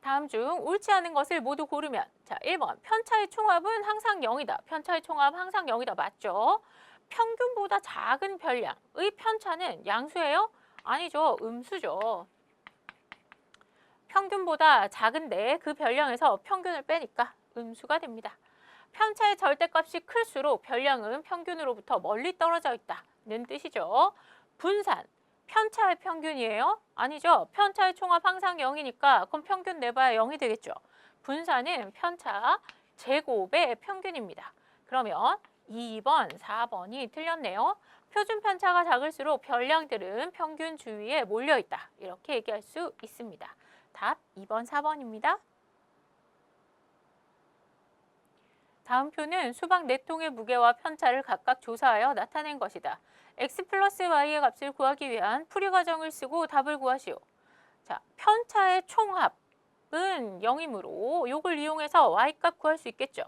다음 중 옳지 않은 것을 모두 고르면 자, 1번 편차의 총합은 항상 0이다. 편차의 총합 항상 0이다. 맞죠? 평균보다 작은 별량의 편차는 양수예요? 아니죠. 음수죠. 평균보다 작은데 그 별량에서 평균을 빼니까 음수가 됩니다. 편차의 절대값이 클수록 별량은 평균으로부터 멀리 떨어져 있다는 뜻이죠. 분산, 편차의 평균이에요? 아니죠. 편차의 총합 항상 0이니까 그럼 평균 내봐야 0이 되겠죠. 분산은 편차 제곱의 평균입니다. 그러면 2번, 4번이 틀렸네요. 표준 편차가 작을수록 별량들은 평균 주위에 몰려있다. 이렇게 얘기할 수 있습니다. 답 2번, 4번입니다. 다음 표는 수박 4통의 무게와 편차를 각각 조사하여 나타낸 것이다. x 플러스 y의 값을 구하기 위한 풀이 과정을 쓰고 답을 구하시오. 자, 편차의 총합은 0이므로 이걸 이용해서 y 값 구할 수 있겠죠.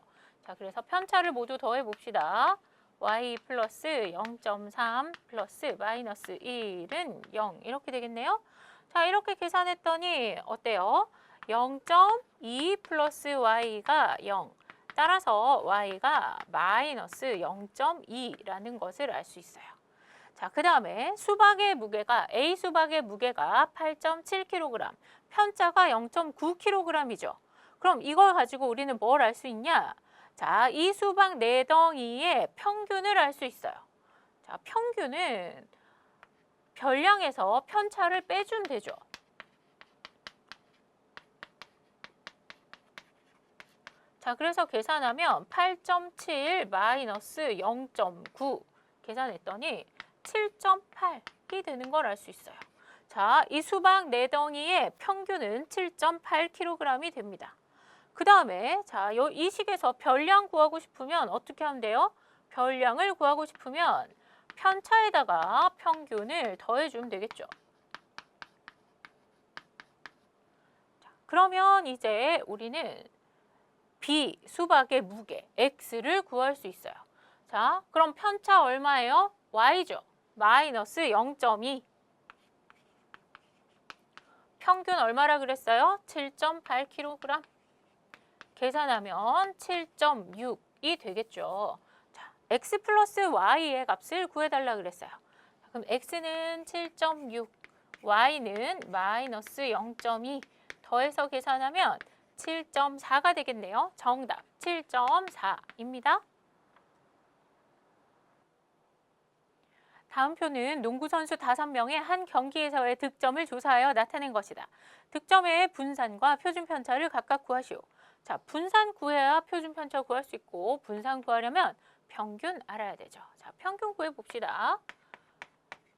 자, 그래서 편차를 모두 더해 봅시다. y 플러스 0.3 플러스 마이너스 1은 0 이렇게 되겠네요. 자, 이렇게 계산했더니 어때요? 0.2 플러스 y가 0. 따라서 y가 마이너스 0.2라는 것을 알 수 있어요. 자, 그 다음에 수박의 무게가 A 수박의 무게가 8.7kg, 편차가 0.9kg이죠. 그럼 이걸 가지고 우리는 뭘 알 수 있냐? 자, 이 수박 4덩이의 평균을 알 수 있어요. 자, 평균은 별량에서 편차를 빼주면 되죠. 자, 그래서 계산하면 8.7 마이너스 0.9 계산했더니 7.8이 되는 걸 알 수 있어요. 자, 이 수박 4덩이의 평균은 7.8kg이 됩니다. 그 다음에 자, 이 식에서 별량 구하고 싶으면 어떻게 하면 돼요? 별량을 구하고 싶으면 편차에다가 평균을 더해주면 되겠죠. 자, 그러면 이제 우리는 B, 수박의 무게, X를 구할 수 있어요. 자, 그럼 편차 얼마예요? Y죠. 마이너스 0.2. 평균 얼마라 그랬어요? 7.8kg. 계산하면 7.6이 되겠죠. 자, X 플러스 Y의 값을 구해달라 그랬어요. 그럼 X는 7.6, Y는 마이너스 0.2 더해서 계산하면 7.4가 되겠네요. 정답 7.4입니다. 다음 표는 농구 선수 5명의 한 경기에서의 득점을 조사하여 나타낸 것이다. 득점의 분산과 표준 편차를 각각 구하시오. 자, 분산 구해야 표준 편차 구할 수 있고 분산 구하려면 평균 알아야 되죠. 자, 평균 구해 봅시다.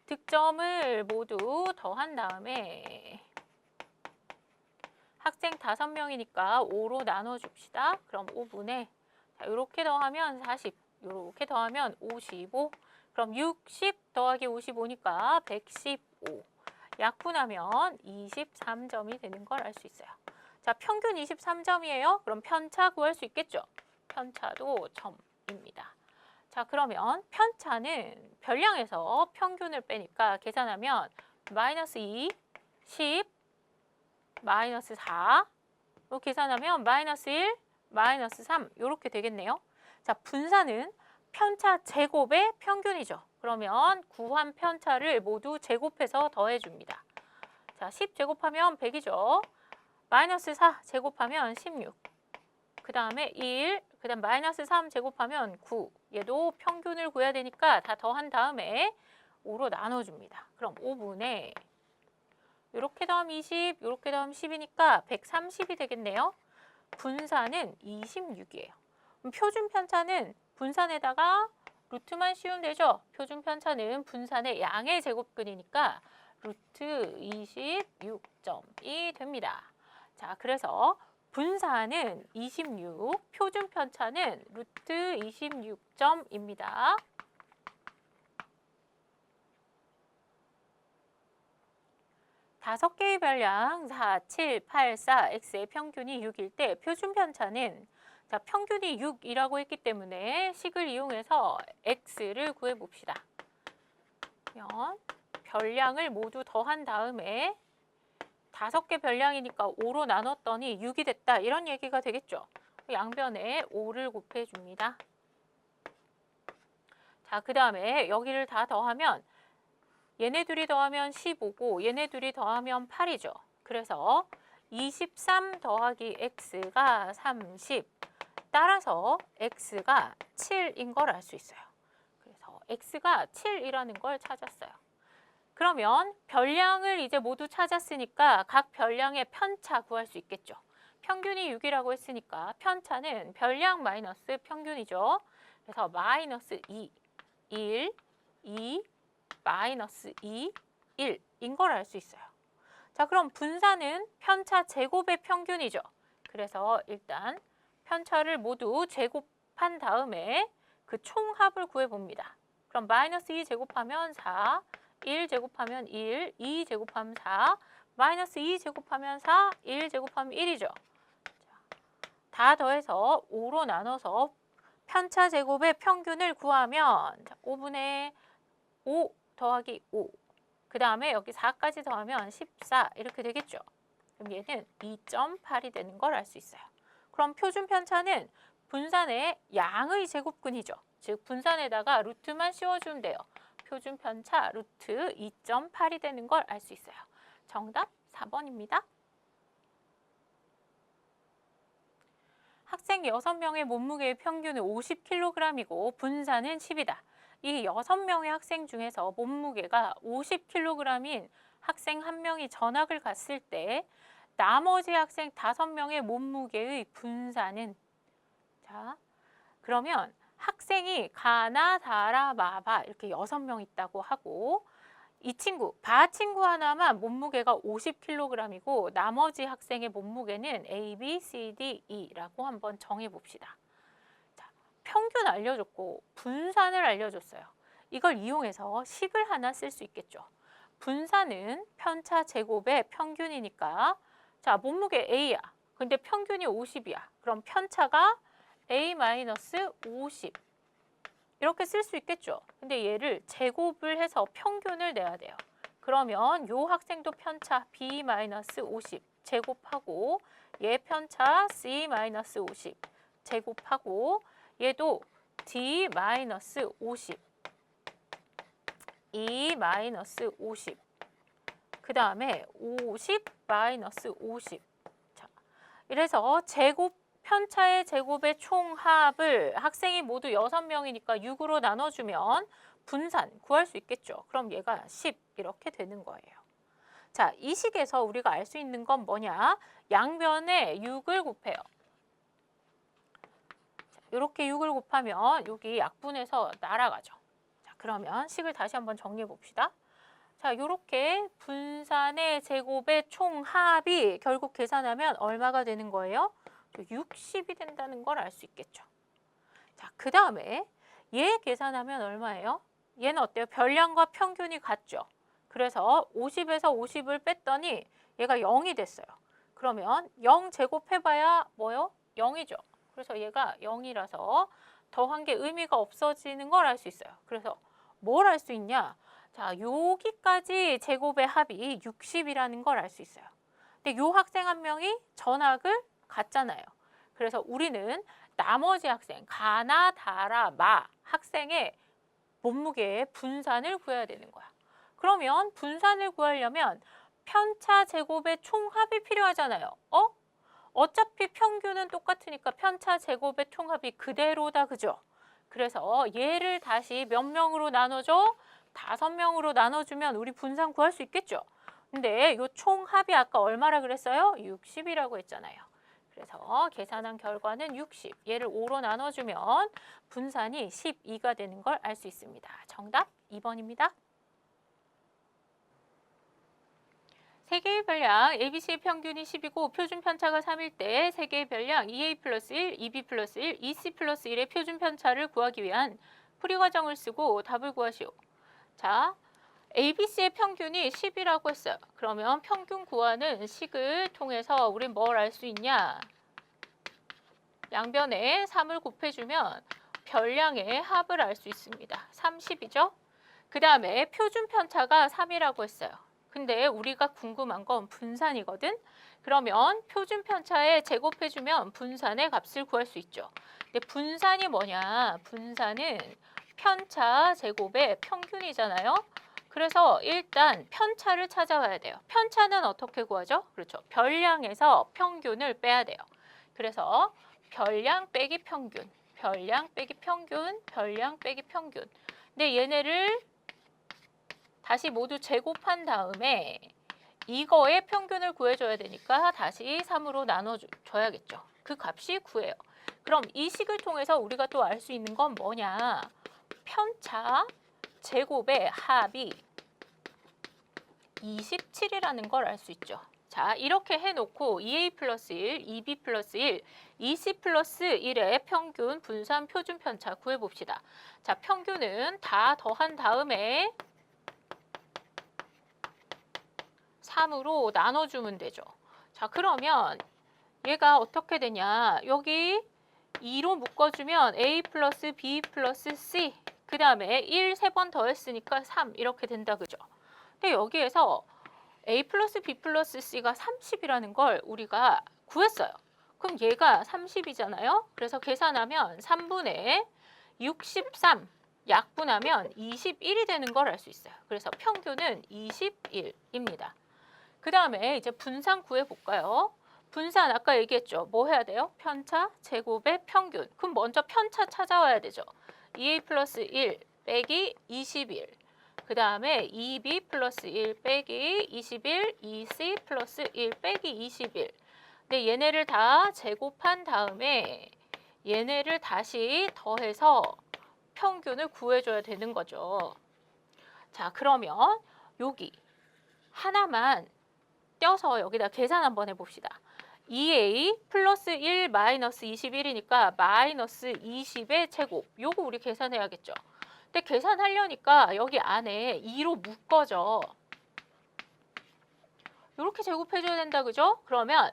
득점을 모두 더한 다음에 학생 5명이니까 5로 나눠줍시다. 그럼 5분의 이렇게 더하면 40, 이렇게 더하면 55. 그럼 60 더하기 55니까 115. 약분하면 23점이 되는 걸 알 수 있어요. 자, 평균 23점이에요. 그럼 편차 구할 수 있겠죠? 편차도 점입니다. 자, 그러면 편차는 별량에서 평균을 빼니까 계산하면 마이너스 2, 10, 마이너스 4, 계산하면 마이너스 1, 마이너스 3 이렇게 되겠네요. 자, 분산은 편차 제곱의 평균이죠. 그러면 구한 편차를 모두 제곱해서 더해줍니다. 자, 10 제곱하면 100이죠. 마이너스 4 제곱하면 16. 그 다음에 1, 그 다음 마이너스 3 제곱하면 9. 얘도 평균을 구해야 되니까 다 더한 다음에 5로 나눠줍니다. 그럼 5분의 이렇게 더하면 20, 이렇게 더하면 10이니까 130이 되겠네요. 분산은 26이에요. 표준 편차는 분산에다가 루트만 씌우면 되죠. 표준 편차는 분산의 양의 제곱근이니까 루트 26점이 됩니다. 자, 그래서 분산은 26, 표준 편차는 루트 26점입니다. 다섯 개의 별량 4, 7, 8, 4, x의 평균이 6일 때 표준 편차는 자, 평균이 6이라고 했기 때문에 식을 이용해서 x를 구해봅시다. 그러면 별량을 모두 더한 다음에 5개 별량이니까 5로 나눴더니 6이 됐다. 이런 얘기가 되겠죠. 양변에 5를 곱해줍니다. 자, 그 다음에 여기를 다 더하면 얘네 둘이 더하면 15고 얘네 둘이 더하면 8이죠. 그래서 23 더하기 x가 30. 따라서 x가 7인 걸 알 수 있어요. 그래서 x가 7이라는 걸 찾았어요. 그러면 별량을 이제 모두 찾았으니까 각 별량의 편차 구할 수 있겠죠. 평균이 6이라고 했으니까 편차는 별량 마이너스 평균이죠. 그래서 마이너스 2, 1, 2, 마이너스 2, 1인 걸 알 수 있어요. 자, 그럼 분산은 편차 제곱의 평균이죠. 그래서 일단 편차를 모두 제곱한 다음에 그 총합을 구해봅니다. 그럼 마이너스 2 제곱하면 4, 1 제곱하면 1, 2 제곱하면 4, 마이너스 2 제곱하면 4, 1 제곱하면 1이죠. 다 더해서 5로 나눠서 편차 제곱의 평균을 구하면 5분의 5 더하기 5. 그 다음에 여기 4까지 더하면 14 이렇게 되겠죠. 그럼 얘는 2.8이 되는 걸 알 수 있어요. 그럼 표준 편차는 분산의 양의 제곱근이죠. 즉 분산에다가 루트만 씌워주면 돼요. 표준 편차 루트 2.8이 되는 걸 알 수 있어요. 정답 4번입니다. 학생 6명의 몸무게의 평균은 50kg이고 분산은 10이다. 이 6명의 학생 중에서 몸무게가 50kg인 학생 1명이 전학을 갔을 때 나머지 학생 5명의 몸무게의 분산은, 자, 그러면 학생이 가나, 다라, 마바 이렇게 6명 있다고 하고 이 친구, 바 친구 하나만 몸무게가 50kg이고 나머지 학생의 몸무게는 A, B, C, D, E라고 한번 정해봅시다. 자, 평균 알려줬고 분산을 알려줬어요. 이걸 이용해서 식을 하나 쓸 수 있겠죠. 분산은 편차 제곱의 평균이니까 자, 몸무게 A야. 근데 평균이 50이야. 그럼 편차가 A-50 이렇게 쓸 수 있겠죠. 근데 얘를 제곱을 해서 평균을 내야 돼요. 그러면 요 학생도 편차 B-50 제곱하고 얘 편차 C-50 제곱하고 얘도 D-50 E-50 그 다음에 50-50 자, 이래서 제곱 편차의 제곱의 총합을 학생이 모두 6명이니까 6으로 나눠주면 분산 구할 수 있겠죠. 그럼 얘가 10 이렇게 되는 거예요. 자, 이 식에서 우리가 알 수 있는 건 뭐냐? 양변에 6을 곱해요. 자, 이렇게 6을 곱하면 여기 약분해서 날아가죠. 자, 그러면 식을 다시 한번 정리해 봅시다. 자, 이렇게 분산의 제곱의 총합이 결국 계산하면 얼마가 되는 거예요? 60이 된다는 걸 알 수 있겠죠. 자, 그 다음에 얘 계산하면 얼마예요? 얘는 어때요? 별량과 평균이 같죠. 그래서 50에서 50을 뺐더니 얘가 0이 됐어요. 그러면 0 제곱해봐야 뭐요? 0이죠. 그래서 얘가 0이라서 더한 게 의미가 없어지는 걸 알 수 있어요. 그래서 뭘 알 수 있냐? 자, 여기까지 제곱의 합이 60이라는 걸 알 수 있어요. 근데 요 학생 한 명이 전학을 갔잖아요. 그래서 우리는 나머지 학생, 가나, 다라, 마 학생의 몸무게의 분산을 구해야 되는 거야. 그러면 분산을 구하려면 편차 제곱의 총합이 필요하잖아요. 어차피 평균은 똑같으니까 편차 제곱의 총합이 그대로다, 그죠? 그래서 얘를 다시 몇 명으로 나눠줘? 5명으로 나눠주면 우리 분산 구할 수 있겠죠? 근데 이 총합이 아까 얼마라 그랬어요? 60이라고 했잖아요. 그래서 계산한 결과는 60. 얘를 5로 나눠주면 분산이 12가 되는 걸 알 수 있습니다. 정답 2번입니다. 세 개의 별량 ABC의 평균이 10이고 표준 편차가 3일 때 세 개의 별량 EA 플러스 1, EB 플러스 1, EC 플러스 1의 표준 편차를 구하기 위한 풀이 과정을 쓰고 답을 구하시오. 자, ABC의 평균이 10이라고 했어요. 그러면 평균 구하는 식을 통해서 우린 뭘 알 수 있냐? 양변에 3을 곱해주면 별량의 합을 알 수 있습니다. 30이죠? 그 다음에 표준 편차가 3이라고 했어요. 근데 우리가 궁금한 건 분산이거든. 그러면 표준 편차에 제곱해주면 분산의 값을 구할 수 있죠. 근데 분산이 뭐냐? 분산은 편차 제곱의 평균이잖아요. 그래서 일단 편차를 찾아와야 돼요. 편차는 어떻게 구하죠? 그렇죠. 별량에서 평균을 빼야 돼요. 그래서 별량 빼기 평균, 별량 빼기 평균, 별량 빼기 평균. 근데 얘네를 다시 모두 제곱한 다음에 이거의 평균을 구해줘야 되니까 다시 3으로 나눠줘야겠죠. 그 값이 9예요. 그럼 이 식을 통해서 우리가 또 알 수 있는 건 뭐냐? 편차 제곱의 합이 27이라는 걸 알 수 있죠. 자, 이렇게 해놓고 2a 플러스 1, 2b 플러스 1, 2c 플러스 1의 평균 분산 표준 편차 구해봅시다. 자, 평균은 다 더한 다음에 3으로 나눠주면 되죠. 자, 그러면 얘가 어떻게 되냐? 여기 2로 묶어주면 a 플러스 b 플러스 c, 그 다음에 1 3번 더했으니까 3 이렇게 된다, 그죠? 근데 여기에서 a 플러스 b 플러스 c가 30이라는 걸 우리가 구했어요. 그럼 얘가 30이잖아요. 그래서 계산하면 3분의 63 약분하면 21이 되는 걸 알 수 있어요. 그래서 평균은 21입니다. 그 다음에 이제 분산 구해볼까요? 분산 아까 얘기했죠. 뭐 해야 돼요? 편차 제곱의 평균. 그럼 먼저 편차 찾아와야 되죠. 2a 플러스 1 빼기 21. 그 다음에 2b 플러스 1 빼기 21, 2c 플러스 1 빼기 21. 근데 얘네를 다 제곱한 다음에 얘네를 다시 더해서 평균을 구해줘야 되는 거죠. 자, 그러면 여기 하나만 떼어서 여기다 계산 한번 해봅시다. 2a 플러스 1 마이너스 21이니까 마이너스 20의 제곱. 요거 우리 계산해야겠죠. 근데 계산하려니까 여기 안에 2로 묶어져. 이렇게 제곱해줘야 된다, 그죠? 그러면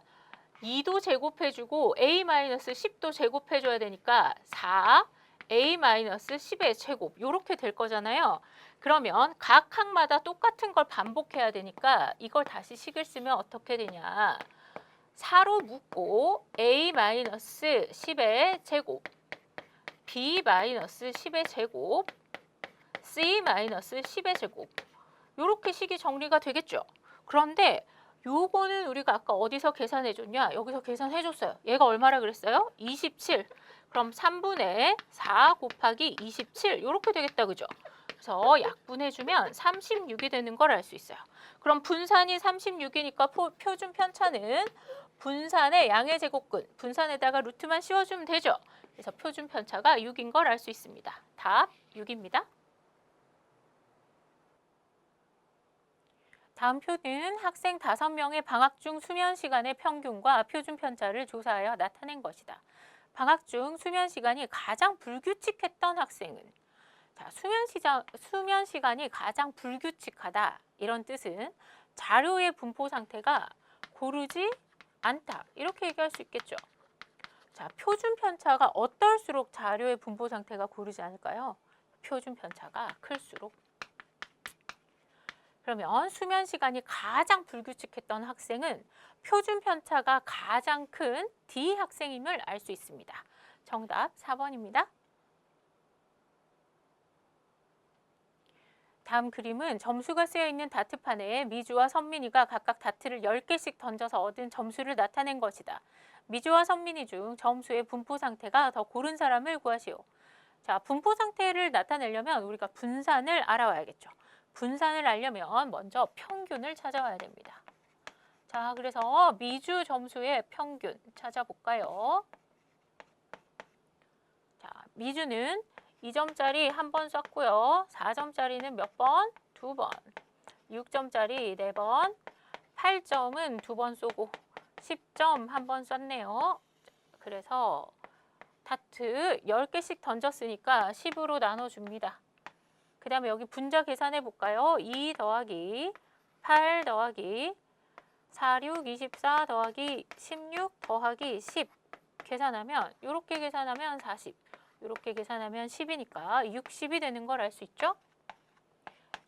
2도 제곱해주고 a 마이너스 10도 제곱해줘야 되니까 4 a 마이너스 10의 제곱 이렇게 될 거잖아요. 그러면 각 항마다 똑같은 걸 반복해야 되니까 이걸 다시 식을 쓰면 어떻게 되냐. 4로 묶고 a 마이너스 10의 제곱, b 마이너스 10의 제곱, c 마이너스 10의 제곱 이렇게 식이 정리가 되겠죠. 그런데 요거는 우리가 아까 어디서 계산해 줬냐? 여기서 계산해 줬어요. 얘가 얼마라 그랬어요? 27. 그럼 3분의 4 곱하기 27 이렇게 되겠다, 그죠? 그래서 약분해주면 36이 되는 걸 알 수 있어요. 그럼 분산이 36이니까 표준 편차는 분산의 양의 제곱근, 분산에다가 루트만 씌워주면 되죠. 그래서 표준 편차가 6인 걸 알 수 있습니다. 답 6입니다. 다음 표는 학생 5명의 방학 중 수면 시간의 평균과 표준 편차를 조사하여 나타낸 것이다. 방학 중 수면 시간이 가장 불규칙했던 학생은? 자, 수면 시간이 가장 불규칙하다. 이런 뜻은 자료의 분포 상태가 고르지 않다. 이렇게 얘기할 수 있겠죠. 자, 표준 편차가 어떨수록 자료의 분포 상태가 고르지 않을까요? 표준 편차가 클수록. 그러면 수면 시간이 가장 불규칙했던 학생은 표준 편차가 가장 큰 D 학생임을 알 수 있습니다. 정답 4번입니다. 다음 그림은 점수가 쓰여 있는 다트판에 미주와 선민이가 각각 다트를 10개씩 던져서 얻은 점수를 나타낸 것이다. 미주와 선민이 중 점수의 분포 상태가 더 고른 사람을 구하시오. 자, 분포 상태를 나타내려면 우리가 분산을 알아와야겠죠. 분산을 알려면 먼저 평균을 찾아와야 됩니다. 자, 그래서 미주 점수의 평균 찾아볼까요? 자, 미주는 2점짜리 한 번 썼고요. 4점짜리는 몇 번? 2번. 6점짜리 4번. 8점은 2번 쏘고 10점 한 번 썼네요. 그래서 다트 10개씩 던졌으니까 10으로 나눠줍니다. 그 다음에 여기 분자 계산해 볼까요? 2 더하기 8 더하기 4, 6, 24 더하기 16 더하기 10 계산하면 이렇게 계산하면 40, 이렇게 계산하면 10이니까 60이 되는 걸 알 수 있죠?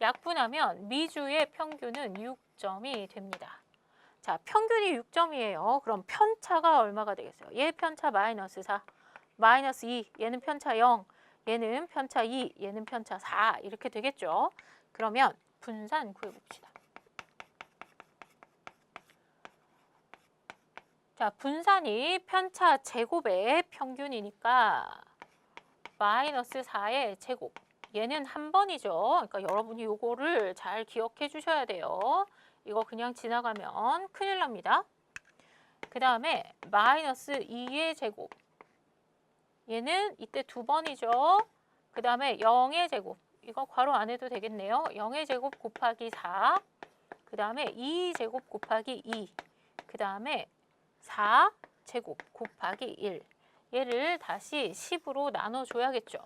약분하면 미주의 평균은 6점이 됩니다. 자, 평균이 6점이에요. 그럼 편차가 얼마가 되겠어요? 얘 편차 마이너스 4, 마이너스 2, 얘는 편차 0, 얘는 편차 2, 얘는 편차 4 이렇게 되겠죠. 그러면 분산 구해봅시다. 자, 분산이 편차 제곱의 평균이니까 마이너스 4의 제곱. 얘는 한 번이죠. 그러니까 여러분이 요거를 잘 기억해 주셔야 돼요. 이거 그냥 지나가면 큰일 납니다. 그 다음에 마이너스 2의 제곱. 얘는 이때 두 번이죠. 그 다음에 0의 제곱. 이거 괄호 안 해도 되겠네요. 0의 제곱 곱하기 4. 그 다음에 2제곱 곱하기 2. 그 다음에 4제곱 곱하기 1. 얘를 다시 10으로 나눠줘야겠죠.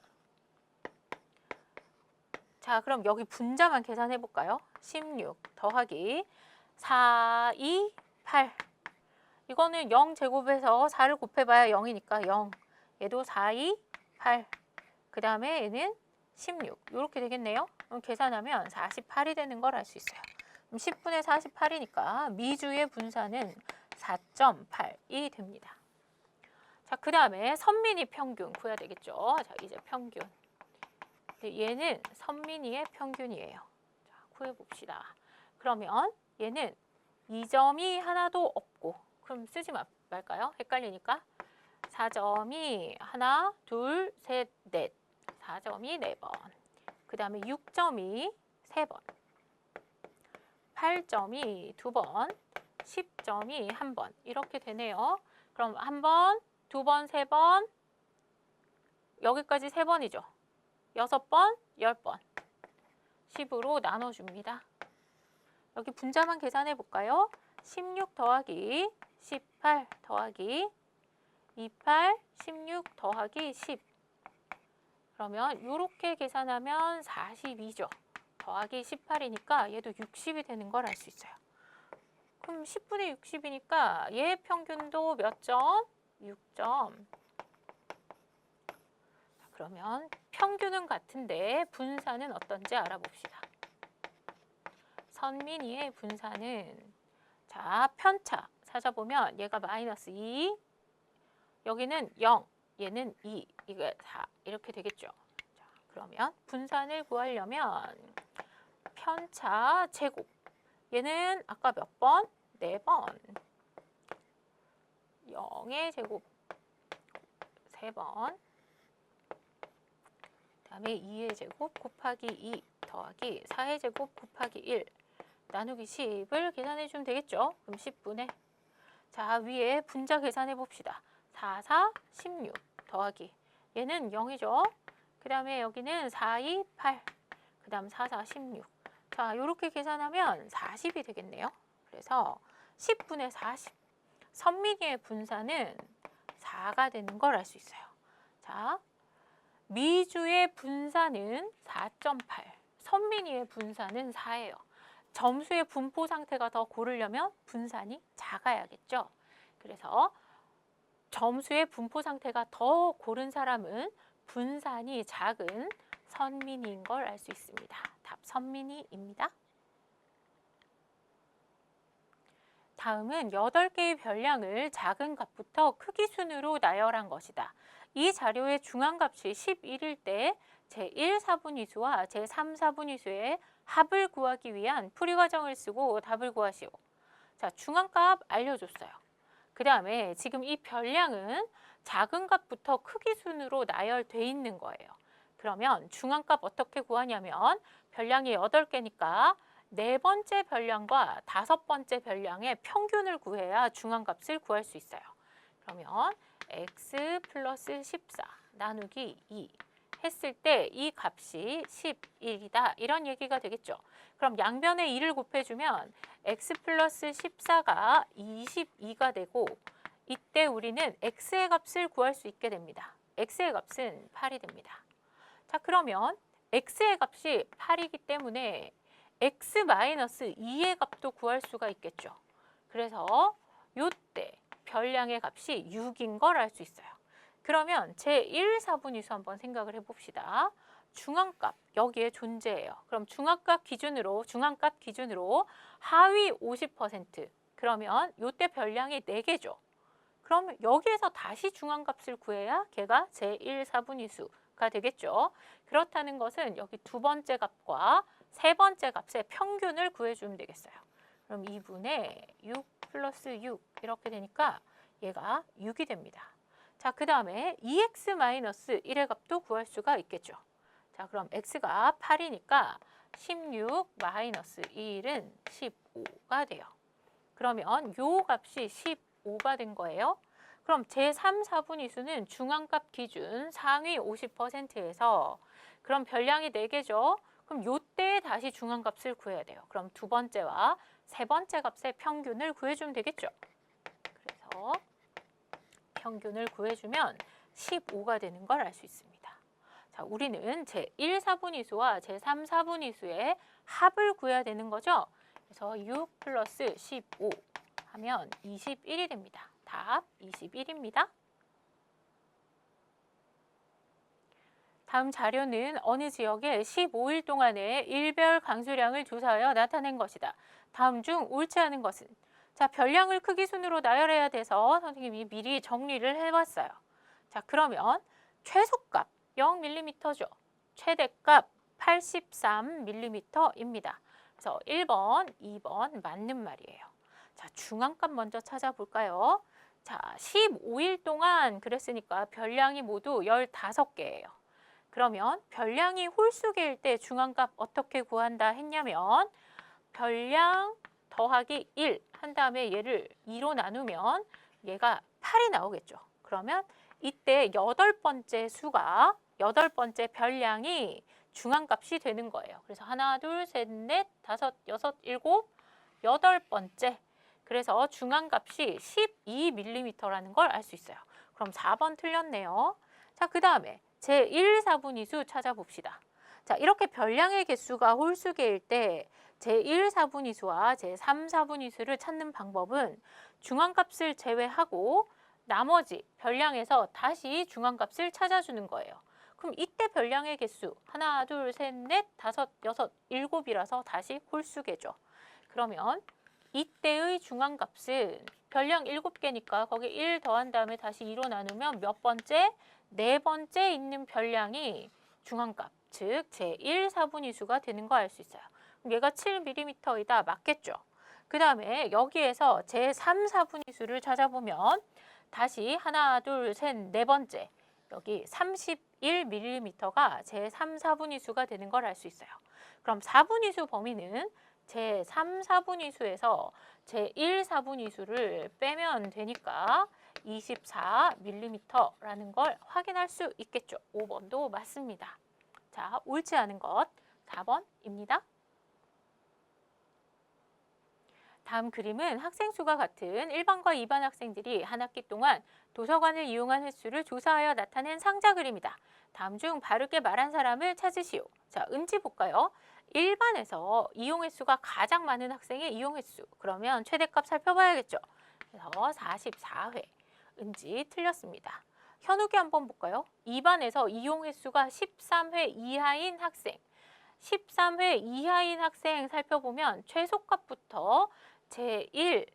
자, 그럼 여기 분자만 계산해 볼까요? 16 더하기 4, 2, 8. 이거는 0제곱에서 4를 곱해봐야 0이니까 0. 얘도 4, 2, 8. 그 다음에 얘는 16. 이렇게 되겠네요. 그럼 계산하면 48이 되는 걸 알 수 있어요. 그럼 10분의 48이니까 미주의 분산은 4.8이 됩니다. 자, 그 다음에 선민이 평균 구해야 되겠죠. 자, 이제 평균. 얘는 선민이의 평균이에요. 자, 구해봅시다. 그러면 얘는 2점이 하나도 없고, 그럼 쓰지 말까요? 헷갈리니까. 4점이 하나, 둘, 셋, 넷. 4점이 4번. 그 다음에 6점이 3번. 8점이 2번. 10점이 1번. 이렇게 되네요. 그럼 1번, 2번, 3번. 여기까지 3번이죠. 6번, 10번. 10으로 나눠줍니다. 여기 분자만 계산해 볼까요? 16 더하기 18 더하기 28, 16 더하기 10. 그러면 이렇게 계산하면 42죠. 더하기 18이니까 얘도 60이 되는 걸 알 수 있어요. 그럼 10분의 60이니까 얘 평균도 몇 점? 6점. 그러면 평균은 같은데 분산은 어떤지 알아봅시다. 선민이의 분산은, 자, 편차 찾아보면 얘가 마이너스 2, 여기는 0, 얘는 2, 이거 4 이렇게 되겠죠. 자, 그러면 분산을 구하려면 편차 제곱, 얘는 아까 몇 번? 4번. 0의 제곱 3번. 그 다음에 2의 제곱 곱하기 2 더하기 4의 제곱 곱하기 1 나누기 10을 계산해 주면 되겠죠. 그럼 10분의, 자, 위에 분자 계산해 봅시다. 4, 4, 16 더하기, 얘는 0이죠. 그 다음에 여기는 4, 2, 8. 그 다음 4, 4, 16. 자, 이렇게 계산하면 40이 되겠네요. 그래서 10분의 40. 선민이의 분산은 4가 되는 걸 알 수 있어요. 자, 미주의 분산은 4.8. 선민이의 분산은 4예요. 점수의 분포 상태가 더 고르려면 분산이 작아야겠죠. 그래서 점수의 분포 상태가 더 고른 사람은 분산이 작은 선민이인 걸 알 수 있습니다. 답 선민이입니다. 다음은 8개의 별량을 작은 값부터 크기 순으로 나열한 것이다. 이 자료의 중앙값이 11일 때 제1 사분위수와 제3 사분위수의 합을 구하기 위한 풀이 과정을 쓰고 답을 구하시오. 자, 중앙값 알려줬어요. 그 다음에 지금 이 별량은 작은 값부터 크기 순으로 나열돼 있는 거예요. 그러면 중앙값 어떻게 구하냐면 별량이 8개니까 4번째 별량과 5번째 별량의 평균을 구해야 중앙값을 구할 수 있어요. 그러면 x 플러스 14 나누기 2 했을 때 이 값이 11이다. 이런 얘기가 되겠죠. 그럼 양변에 2를 곱해주면 x 플러스 14가 22가 되고 이때 우리는 x의 값을 구할 수 있게 됩니다. x의 값은 8이 됩니다. 자, 그러면 x의 값이 8이기 때문에 x-2의 값도 구할 수가 있겠죠. 그래서 이때 별량의 값이 6인 걸 알 수 있어요. 그러면 제1 사분위수 한번 생각을 해봅시다. 중앙값 여기에 존재해요. 그럼 중앙값 기준으로 하위 50%, 그러면 요때 별량이 4개죠. 그럼 여기에서 다시 중앙값을 구해야 걔가 제1, 4분위수가 되겠죠. 그렇다는 것은 여기 두 번째 값과 세 번째 값의 평균을 구해주면 되겠어요. 그럼 2분의 6 플러스 6 이렇게 되니까 얘가 6이 됩니다. 자, 그 다음에 2x-1의 값도 구할 수가 있겠죠. 자, 그럼 x가 8이니까 16 마이너스 1은 15가 돼요. 그러면 요 값이 15가 된 거예요. 그럼 제3, 4분위수는 중앙값 기준 상위 50%에서 그럼 별량이 4개죠. 그럼 요때 다시 중앙값을 구해야 돼요. 그럼 두 번째와 세 번째 값의 평균을 구해주면 되겠죠. 그래서 평균을 구해주면 15가 되는 걸 알 수 있습니다. 자, 우리는 제1, 4분위수와 제3, 4분위수의 합을 구해야 되는 거죠. 그래서 6 플러스 15 하면 21이 됩니다. 답 21입니다. 다음 자료는 어느 지역에 15일 동안의 일별 강수량을 조사하여 나타낸 것이다. 다음 중 옳지 않은 것은? 자, 별량을 크기 순으로 나열해야 돼서 선생님이 미리 정리를 해봤어요. 자, 그러면 최소값 0mm죠. 최대값 83mm입니다. 그래서 1번, 2번 맞는 말이에요. 자, 중앙값 먼저 찾아볼까요? 자, 15일 동안 그랬으니까 별량이 모두 15개예요. 그러면 별량이 홀수개일 때 중앙값 어떻게 구한다 했냐면 별량 더하기 1 한 다음에 얘를 2로 나누면 얘가 8이 나오겠죠. 그러면 이때 8번째 수가 8번째 별량이 중앙값이 되는 거예요. 그래서 하나, 둘, 셋, 넷, 다섯, 여섯, 일곱, 8번째. 그래서 중앙값이 12mm라는 걸 알 수 있어요. 그럼 4번 틀렸네요. 자, 그 다음에 제1, 4분위수 찾아봅시다. 자, 이렇게 별량의 개수가 홀수개일 때 제1, 4분위수와 제3, 4분위수를 찾는 방법은 중앙값을 제외하고 나머지 별량에서 다시 중앙값을 찾아주는 거예요. 그럼 이때 별량의 개수 하나, 둘, 셋, 넷, 다섯, 여섯, 일곱이라서 다시 홀수개죠. 그러면 이때의 중앙값은 별량 7개니까 거기 1 더한 다음에 다시 2로 나누면 몇 번째? 4번째 있는 별량이 중앙값, 즉 제1, 4분위수가 되는 거 알 수 있어요. 그럼 얘가 7mm이다. 맞겠죠? 그 다음에 여기에서 제3, 4분위수를 찾아보면 다시 하나, 둘, 셋, 4번째 여기 31mm가 제3, 4분위수가 되는 걸 알 수 있어요. 그럼 4분위수 범위는 제3, 4분위수에서 제1, 4분위수를 빼면 되니까 24mm라는 걸 확인할 수 있겠죠. 5번도 맞습니다. 자, 옳지 않은 것 4번입니다. 다음 그림은 학생 수가 같은 1반과 2반 학생들이 한 학기 동안 도서관을 이용한 횟수를 조사하여 나타낸 상자 그림이다. 다음 중 바르게 말한 사람을 찾으시오. 자, 은지 볼까요? 1반에서 이용 횟수가 가장 많은 학생의 이용 횟수. 그러면 최대값 살펴봐야겠죠. 그래서 44회. 은지 틀렸습니다. 현욱이 한번 볼까요? 2반에서 이용 횟수가 13회 이하인 학생. 13회 이하인 학생 살펴보면 최소값부터 제1,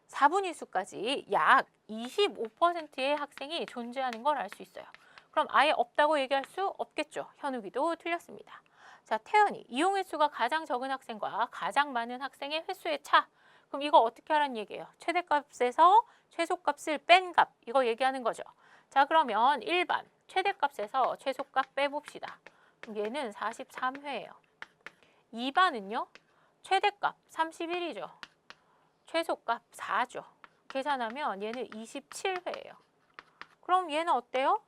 4분위수까지 약 25%의 학생이 존재하는 걸 알 수 있어요. 그럼 아예 없다고 얘기할 수 없겠죠. 현욱이도 틀렸습니다. 자, 태연이 이용 횟수가 가장 적은 학생과 가장 많은 학생의 횟수의 차. 그럼 이거 어떻게 하라는 얘기예요? 최대값에서 최소값을 뺀 값. 이거 얘기하는 거죠. 자, 그러면 1반 최대값에서 최소값 빼봅시다. 그럼 얘는 43회예요. 2반은요? 최대값 31이죠. 최소값 4죠. 계산하면 얘는 27회예요. 그럼 얘는 어때요?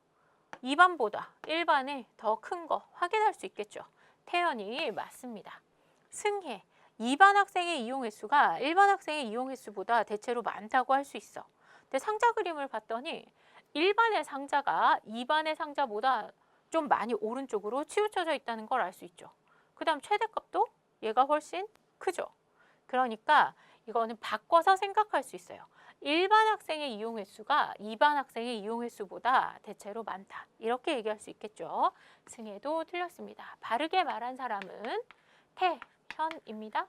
2반보다 1반에 더 큰 거 확인할 수 있겠죠. 태연이 맞습니다. 승혜, 2반 학생의 이용 횟수가 1반 학생의 이용 횟수보다 대체로 많다고 할 수 있어. 근데 상자 그림을 봤더니 1반의 상자가 2반의 상자보다 좀 많이 오른쪽으로 치우쳐져 있다는 걸 알 수 있죠. 그 다음 최대값도 얘가 훨씬 크죠. 그러니까 이거는 바꿔서 생각할 수 있어요. 일반 학생의 이용 횟수가 2반 학생의 이용 횟수보다 대체로 많다. 이렇게 얘기할 수 있겠죠. 승혜도 틀렸습니다. 바르게 말한 사람은 태현입니다.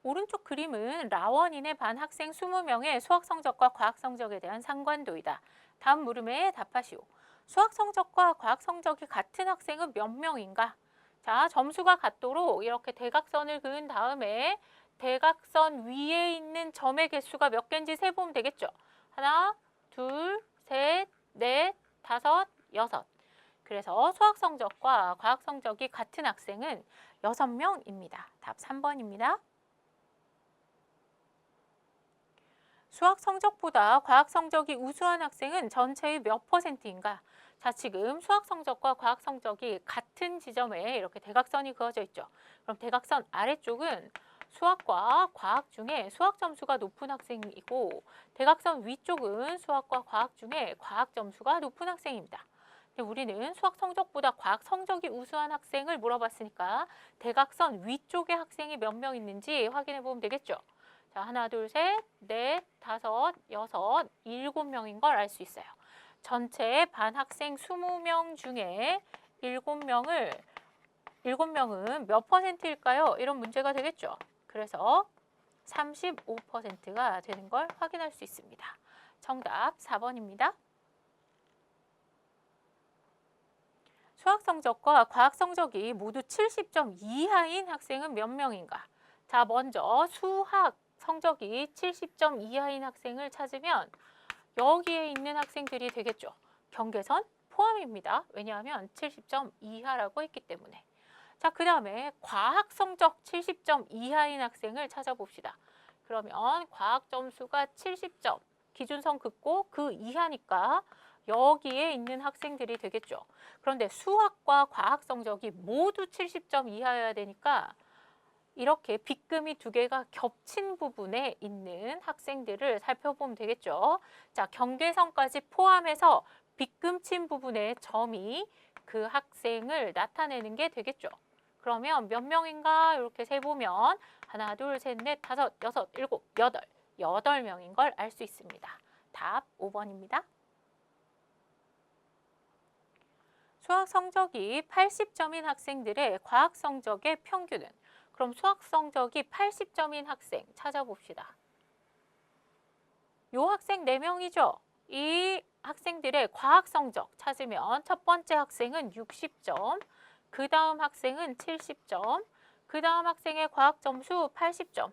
오른쪽 그림은 라원인의 반 학생 20명의 수학 성적과 과학 성적에 대한 상관도이다. 다음 물음에 답하시오. 수학 성적과 과학 성적이 같은 학생은 몇 명인가? 자, 점수가 같도록 이렇게 대각선을 그은 다음에 대각선 위에 있는 점의 개수가 몇 개인지 세보면 되겠죠. 하나, 둘, 셋, 넷, 다섯, 여섯. 그래서 수학 성적과 과학 성적이 같은 학생은 6명입니다. 답 3번입니다. 수학 성적보다 과학 성적이 우수한 학생은 전체의 몇 %인가? 자, 지금 수학 성적과 과학 성적이 같은 지점에 이렇게 대각선이 그어져 있죠. 그럼 대각선 아래쪽은 수학과 과학 중에 수학 점수가 높은 학생이고 대각선 위쪽은 수학과 과학 중에 과학 점수가 높은 학생입니다. 근데 우리는 수학 성적보다 과학 성적이 우수한 학생을 물어봤으니까 대각선 위쪽의 학생이 몇 명 있는지 확인해 보면 되겠죠. 자, 하나, 둘, 셋, 넷, 다섯, 여섯, 7명인 걸 알 수 있어요. 전체 반 학생 20명 중에 7명은 몇 %일까요? 이런 문제가 되겠죠. 그래서 35%가 되는 걸 확인할 수 있습니다. 정답 4번입니다. 수학 성적과 과학 성적이 모두 70점 이하인 학생은 몇 명인가? 자, 먼저 수학 성적이 70점 이하인 학생을 찾으면 여기에 있는 학생들이 되겠죠. 경계선 포함입니다. 왜냐하면 70점 이하라고 했기 때문에. 자, 그 다음에 과학 성적 70점 이하인 학생을 찾아봅시다. 그러면 과학 점수가 70점, 기준선 긋고 그 이하니까 여기에 있는 학생들이 되겠죠. 그런데 수학과 과학 성적이 모두 70점 이하여야 되니까 이렇게 빗금이 2개가 겹친 부분에 있는 학생들을 살펴보면 되겠죠. 자, 경계선까지 포함해서 빗금 친 부분의 점이 그 학생을 나타내는 게 되겠죠. 그러면 몇 명인가 이렇게 세보면 하나, 둘, 셋, 넷, 다섯, 여섯, 일곱, 여덟. 8명인 걸 알 수 있습니다. 답 5번입니다. 수학 성적이 80점인 학생들의 과학 성적의 평균은? 그럼 수학 성적이 80점인 학생 찾아봅시다. 요 학생 4명이죠. 이 학생들의 과학 성적 찾으면 첫 번째 학생은 60점, 그 다음 학생은 70점, 그 다음 학생의 과학 점수 80점,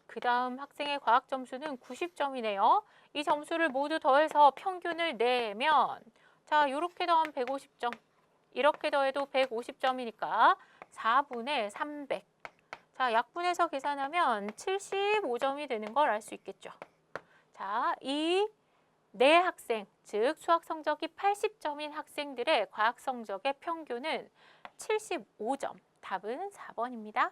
그 다음 학생의 과학 점수는 90점이네요. 이 점수를 모두 더해서 평균을 내면 자, 이렇게 더하면 150점, 이렇게 더해도 150점이니까 4분의 300. 자, 약분해서 계산하면 75점이 되는 걸 알 수 있겠죠. 자, 이 네 학생, 즉 수학 성적이 80점인 학생들의 과학 성적의 평균은 75점. 답은 4번입니다.